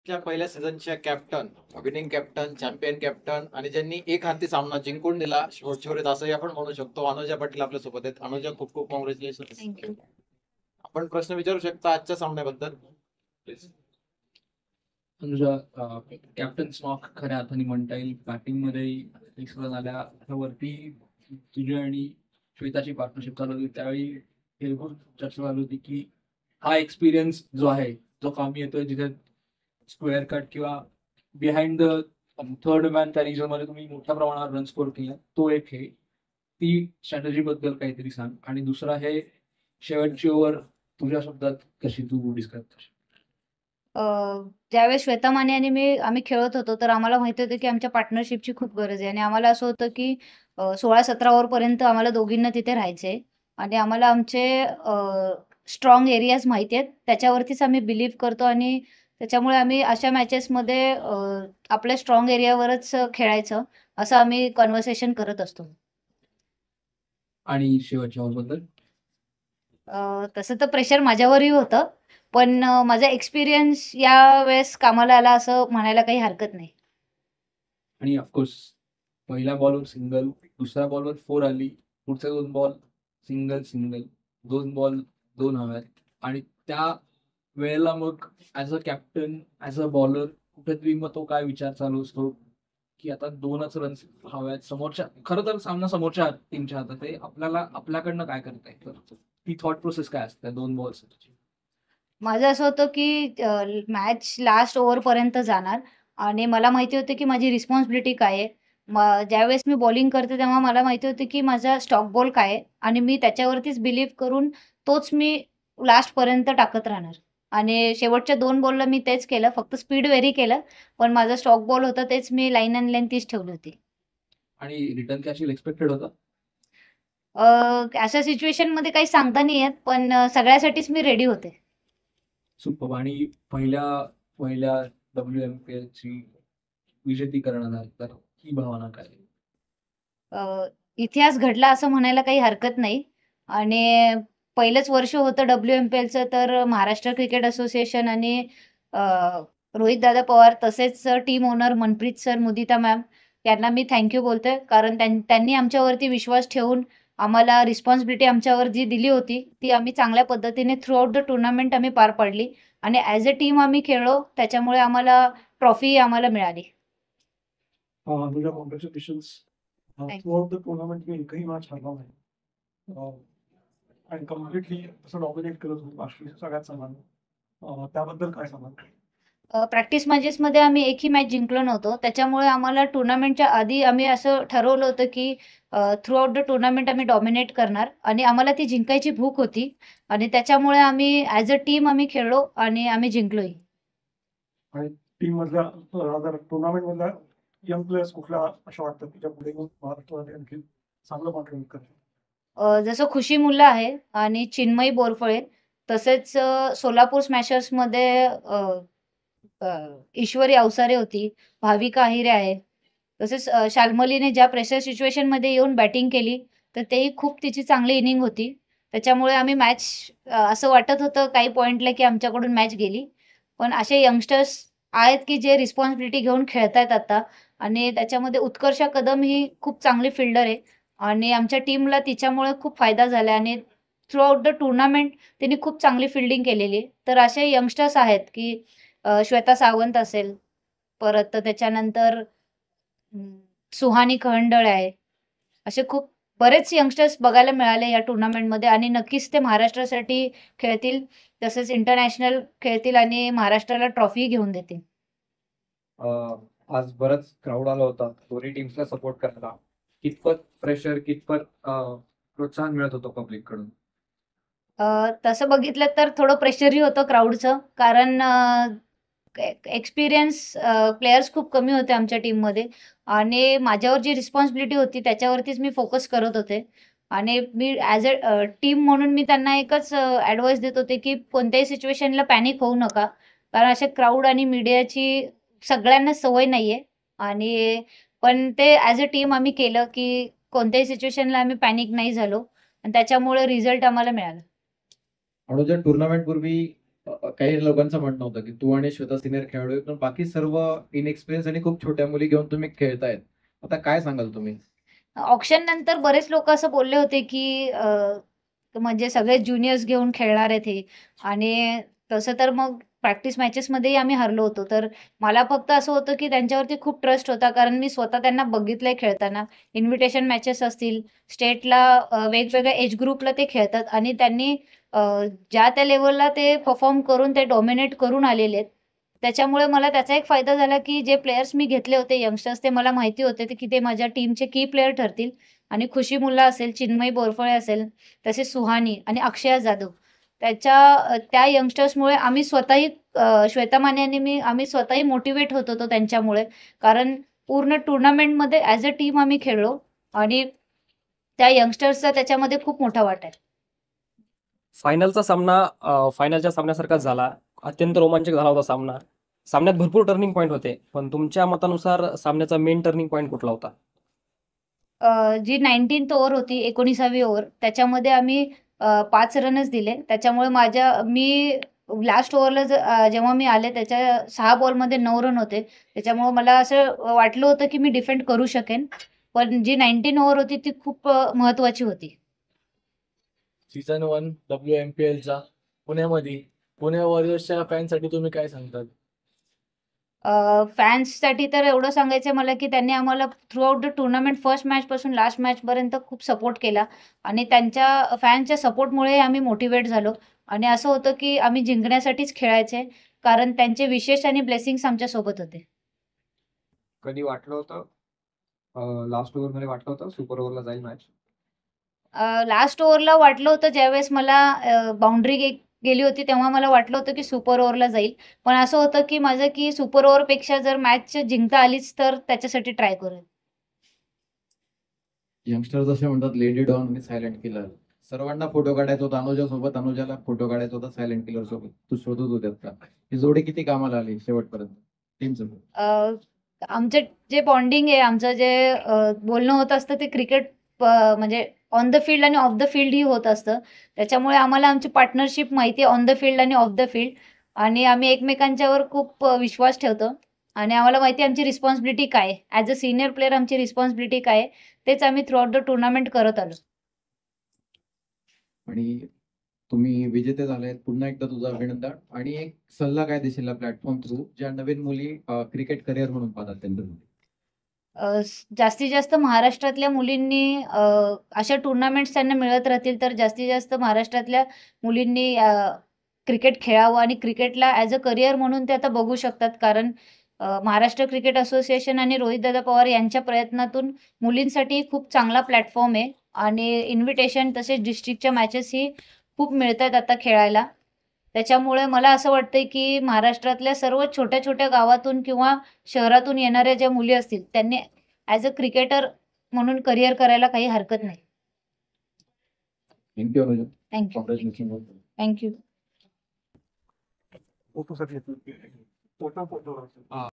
च्या पहिल्या सीझनच्या captain, winning captain, champion captain आणि ज्यांनी एक हाती सामना जिंकून दिला शेवट असंही आपण म्हणू शकतो. अनुजा पाटील आपल्या सोबत आहेत. अनुजा, खूप खूप कॉंग्रॅच्युलेशन. थँक्यू. आपण प्रश्न विचारू शकता आजच्या सामन्याबद्दल प्लीज. अनुजा, कॅप्टन स्नॉक खऱ्या अर्थाने म्हणता येईल. बॅटिंग मध्ये एक्सप्रेस आल्यावरती तुझी आणि श्वेताची पार्टनरशिप चालू होती, त्यावेळी हे खूप चर्चा चालू होती की हा एक्सपिरियन्स जो आहे, जो कामी येतोय, जिथे स्क्वेअर कट किंवा बिहाइंड द थर्ड मॅन त्या रिझन मध्ये तुम्ही मोठ्या प्रमाणावर रन स्कोर केला, तो एक आहे. ती स्ट्रॅटेजी बद्दल काहीतरी सांग. आणि दुसरा आहे शेवटची ओव्हर तुझ्या शब्दात कशी तू डिस्क्राईब करशील? ज्यावेळेस श्वेता माने आणि आम्ही खेळत होतो, तर आम्हाला माहिती होतं की आमच्या पार्टनरशिपची खूप गरज आहे आणि आम्हाला असं होतं की 16-17 ओव्हरपर्यंत आम्हाला दोघींना तिथे राहायचंय आणि आम्हाला आमचे स्ट्रॉंग एरियाज माहिती आहेत. त्याच्यावरतीच आम्ही बिलीव्ह करतो आणि त्याच्यामुळे आम्ही अशा मॅचेसमध्ये आपल्या स्ट्रॉंग एरियावरच खेळायचं, असं आम्ही कन्व्हर्सेशन करत असतो. आणि शेवटच्या ओव्हर बद्दल तसं तर प्रेशर माझ्यावरही होतं, पण माझा एक्सपिरियन्स यावेळेस कामाला आला असं म्हणायला काही हरकत नाही. आणि ऑफकोर्स पहिल्या बॉलवर सिंगल, दुसऱ्या बॉलवर 4 आली, पुढचे 2 बॉल सिंगल सिंगल, 2 बॉल 2 हव्यात. आणि त्या वेळेला मग as a captain, as a bowler, कुठेतरी मग तो काय विचार चालू असतो की आता 2च रन्स हव्यात. समोरच्या, खरं तर सामना समोरच्या टीमच्या हातात आहे, आपल्याला आपल्याकडनं काय करता येतं, ती थॉट प्रोसेस काय असते 2 बॉल्स? माझं असं होतं की मॅच लास्ट ओव्हरपर्यंत जाणार आणि मला माहिती होतं की माझी रिस्पॉन्सिबिलिटी काय आहे. ज्यावेळेस मी बॉलिंग करते तेव्हा मला माहिती होतं की माझा स्टॉक बॉल काय आहे आणि मी त्याच्यावरतीच बिलीव्ह करून तोच मी लास्टपर्यंत टाकत राहणार. आणि शेवटच्या 2 बॉलला मी तेच केलं, फक्त स्पीड व्हेरी केलं, पण माझा स्टॉक बॉल होता तेच मी लाईन अँड लेंथ तीच ठेवली होती. आणि रिटर्न कॅश एक्सपेक्टेड होता? अशा सिच्युएशनमध्ये काही सांगता नाही येत, पण सगळ्यासाठीच मी रेडी होते. सुपर. आणि पहिल्या WMPL ची विजेती करणार तर ही भावना काय? इतिहास घडला असं म्हणायला काही हरकत नाही आणि पहिलंच वर्ष होतं WMPLचं, तर महाराष्ट्र क्रिकेट असोसिएशन आणि रोहितदादा पवार तसेच टीम ओनर मनप्रीत सर, मुदिता मॅम यांना मी थँक्यू बोलते. कारण त्यांनी आमच्यावरती विश्वास ठेवून आम्हाला रिस्पॉन्सिबिलिटी आमच्यावर जी दिली होती, ती आम्ही चांगल्या पद्धतीने थ्रू आउट द टुर्नामेंट आम्ही पार पाडली आणि ॲज अ टीम आम्ही खेळलो. त्याच्यामुळे आम्हाला ट्रॉफी आम्हाला मिळाली. तुझ्या congratulations. Throughout the tournament मी एकही मॅच हरला नाही आणि कम्प्लिटली असं डॉमिनेट करत होतो ऑस्ट्रेलिया सगळ्यात समान. त्याबद्दल काय सांगाल? प्रॅक्टिस मॅचेसमध्ये आम्ही एकही मॅच जिंकलो नव्हतो. त्याच्यामुळे आम्हाला टुर्नामेंटच्या आधी आम्ही असं ठरवलं होतं की थ्रू आउट द टुर्नामेंट आम्ही डॉमिनेट करणार आणि आम्हाला ती जिंकायची भूक होती आणि त्याच्यामुळे आम्ही ॲज अ टीम आम्ही खेळलो आणि आम्ही जिंकलोही. आणि टीम मधल्या टुर्नामेंट मधल्या यंग प्लेयर्स कुठल्या अशा वाटतात की ज्या पुढे महाराष्ट्रामध्ये आणखी चांगलं कॉन्ट्रीब्यूट करतील? जसं खुशी मुल्ला आहे आणि चिन्मयी बोरफळे, तसेच सोलापूर स्मॅशर्समध्ये ईश्वरी अवसारे होती, भाविका अहिरे आहे. तसेच शाल्मलीने ज्या प्रेशर सिच्युएशनमध्ये येऊन बॅटिंग केली, तर तेही खूप तिची चांगली इनिंग होती. त्याच्यामुळे आम्ही मॅच असं वाटत होतं काही पॉइंटला की आमच्याकडून मॅच गेली. पण असे यंगस्टर्स आहेत की जे रिस्पॉन्सिबिलिटी घेऊन खेळतायत आता आणि त्याच्यामध्ये उत्कर्षा कदम ही खूप चांगली फिल्डर आहे आणि आमच्या टीमला तिच्यामुळे खूप फायदा झाला आणि थ्रू आउट द टुर्नामेंट तिने खूप चांगली फील्डिंग केलेली आहे. तर असे यंगस्टर्स आहेत की श्वेता सावंत असेल, परत त्याच्यानंतर सुहानी खंडळ आहे. असे खूप बरेच यंगस्टर्स बघायला मिळाले या टुर्नामेंटमध्ये आणि नक्कीच ते महाराष्ट्रासाठी खेळतील, तसेच इंटरनॅशनल खेळतील आणि महाराष्ट्राला ट्रॉफी घेऊन देतील. आज बरंच क्राऊड आला होता दोन्ही टीम्सला सपोर्ट करायला. कितपत प्रेशर, कितपत प्रोत्साहन मिळत होतं पब्लिक कडून? तसं बघितलं तर थोडं प्रेशरही होतं क्राऊडचं, कारण एक्सपिरियन्स प्लेयर्स खूप कमी होते आमच्या टीममध्ये आणि माझ्यावर जी रिस्पॉन्सिबिलिटी होती त्याच्यावरतीच मी फोकस करत होते आणि मी ॲज अ टीम म्हणून मी त्यांना एकच ॲडवाईस देत होते की कोणत्याही सिच्युएशनला पॅनिक होऊ नका, कारण असे क्राऊड आणि मीडियाची सगळ्यांना सवय नाही आहे. आणि पण ते ॲज अ टीम आम्ही केलं की कोणत्याही सिच्युएशनला आम्ही पॅनिक नाही झालो आणि त्याच्यामुळे रिझल्ट आम्हाला मिळाला. अनुजा, टुर्नामेंट पूर्वी काही लोकांचं म्हणणं होतं की तू आणि श्वेता सिनियर खेळाडू आहेत, पण बाकी सर्व इनएक्सपिरियन्स आणि खूप छोट्या मुली घेऊन तुम्ही खेळतायत. आता काय सांगाल तुम्ही? ऑक्शन नंतर बरेच लोक असं बोलले होते की म्हणजे सगळे ज्युनियर्स घेऊन खेळणार आहेत हे. आणि तसं तर मग प्रॅक्टिस मॅचेसमध्येही आम्ही हरलो होतो. तर मला फक्त असं होतं की त्यांच्यावरती खूप ट्रस्ट होता, कारण मी स्वतः त्यांना बघितलंय खेळताना. इन्व्हिटेशन मॅचेस असतील, स्टेटला वेगवेगळ्या एज ग्रुपला ते खेळतात आणि त्यांनी अ, ज्या त्या लेवलला ते परफॉर्म करून ते डॉमिनेट करून आलेले आहेत. त्याच्यामुळे मला त्याचा एक फायदा झाला की जे प्लेयर्स मी घेतले होते यंगस्टर्स, ते मला माहिती होते की ते माझ्या टीमचे की प्लेयर ठरतील. आणि खुशी मुल्ला असेल, चिन्मयी बोरफळे असेल, तसेच सुहानी आणि अक्षया जाधव. त्या यंगस्टर्समुळे आम्ही स्वतःही श्वेता माने आणि आम्ही स्वतःही मोटिवेट होत होतो त्यांच्यामुळे. कारण पूर्ण टुर्नामेंटमध्ये ॲज अ टीम आम्ही खेळलो आणि त्या यंगस्टर्सचा त्याच्यामध्ये खूप मोठा वाटा आहे. फायनलचा सामना फायनलच्या सामन्यासारखाच झाला. अत्यंत रोमांचक झाला होता सामना. सामन्यात भरपूर टर्निंग पॉईंट होते. पण तुमच्या मतानुसार सामन्याचा मेन टर्निंग पॉईंट कुठला होता? जी 19th ओव्हर होती, 19वी ओव्हर, त्याच्यामध्ये आम्ही 5 रनच दिले. त्याच्यामुळे मी लास्ट ओव्हरला जेव्हा मी आले त्याच्या 6 बॉलमध्ये 9 रन होते. त्याच्यामुळे मला असं वाटलं होतं की मी डिफेंड करू शकेन. पण जी 19 ओव्हर होती ती खूप महत्त्वाची होती. सीझन 1 WMPLचा पुण्यामध्ये पुणे वॉरियर्सच्या फॅनसाठी तुम्ही काय सांगतात? फॅन्ससाठी तर एवढं सांगायचं आहे मला की त्यांनी आम्हाला throughout the tournament first मॅचपासून लास्ट मॅचपर्यंत खूप सपोर्ट केला आणि त्यांच्या फॅन्सच्या सपोर्टमुळे आम्ही मोटिवेट झालो. आणि असं होतं की आम्ही जिंकण्यासाठीच खेळायचे, कारण त्यांचे विशेष आणि ब्लेसिंग्स आमच्यासोबत होते. कधी वाटलं होतं लास्ट ओव्हरमध्ये वाटलं होतं सुपर ओव्हरला जाईल मॅच? लास्ट ओव्हरला वाटलं होतं, ज्यावेळेस मला बाउंड्री गेली होती तेव्हा मला वाटलं होतं की सुपर ओव्हरला जाईल. पण असं होतं की माझं की सुपर ओव्हरपेक्षा जर मॅच जिंकता आलीच तर त्याच्यासाठी ट्राय करेल. यंगस्टर्स असे म्हणतात लेडी डॉन आणि सायलेंट किलर. सर्वांना फोटो काढायचा होता अनुजा सोबत, अनुजाला फोटो काढायचा होता सायलेंट किलर सोबत. तू शोधत होत्यात का? ही जोडी किती कामाला आली शेवटपर्यंत टीम सोबत? आमचं जे बॉन्डिंग आहे, आमचं जे बोलणं होत असतं ते क्रिकेट म्हणजे ऑन द फील्ड आणि ऑफ द फील्डही होत असतं. त्याच्यामुळे आम्हाला आमची पार्टनरशिप माहिती आहे ऑन द फील्ड आणि ऑफ द फील्ड. आणि आम्ही एकमेकांच्यावर खूप विश्वास ठेवतो आणि आम्हाला माहिती आहे आमची रिस्पॉन्सिबिलिटी काय आहे. ॲज अ सीनियर प्लेयर आमची रिस्पॉन्सिबिलिटी काय आहे, तेच आम्ही थ्रू आउट द टुर्नामेंट करत आलो. आणि तुम्ही विजेते झाले, पुन्हा एकदा तुझं अभिनंदन. आणि एक सल्ला काय देशील या प्लॅटफॉर्म थ्रू ज्या नवीन मुली क्रिकेट करिअर म्हणून पाहतात त्यांच्यासाठी? जास्तीत जास्त महाराष्ट्रातल्या मुलींनी अशा टुर्नामेंट्स त्यांना मिळत राहतील तर जास्तीत जास्त महाराष्ट्रातल्या मुलींनी क्रिकेट खेळावं आणि क्रिकेटला ॲज अ करिअर म्हणून ते आता बघू शकतात. कारण महाराष्ट्र क्रिकेट असोसिएशन आणि रोहितदादा पवार यांच्या प्रयत्नातून मुलींसाठी खूप चांगला प्लॅटफॉर्म आहे आणि इन्व्हिटेशन तसेच डिस्ट्रिक्टच्या मॅचेसही खूप मिळत आहेत आता खेळायला. त्याच्यामुळे मला असं वाटतंय की महाराष्ट्रातल्या सर्व छोट्या-छोट्या गावातून किंवा शहरातून येणाऱ्या ज्या मुली असतील, त्यांनी ॲज अ क्रिकेटर म्हणून करिअर करायला काही हरकत नाही. Thank you Anuja. Thank you. Congratulation. Thank you. फोटोसाठी फोटो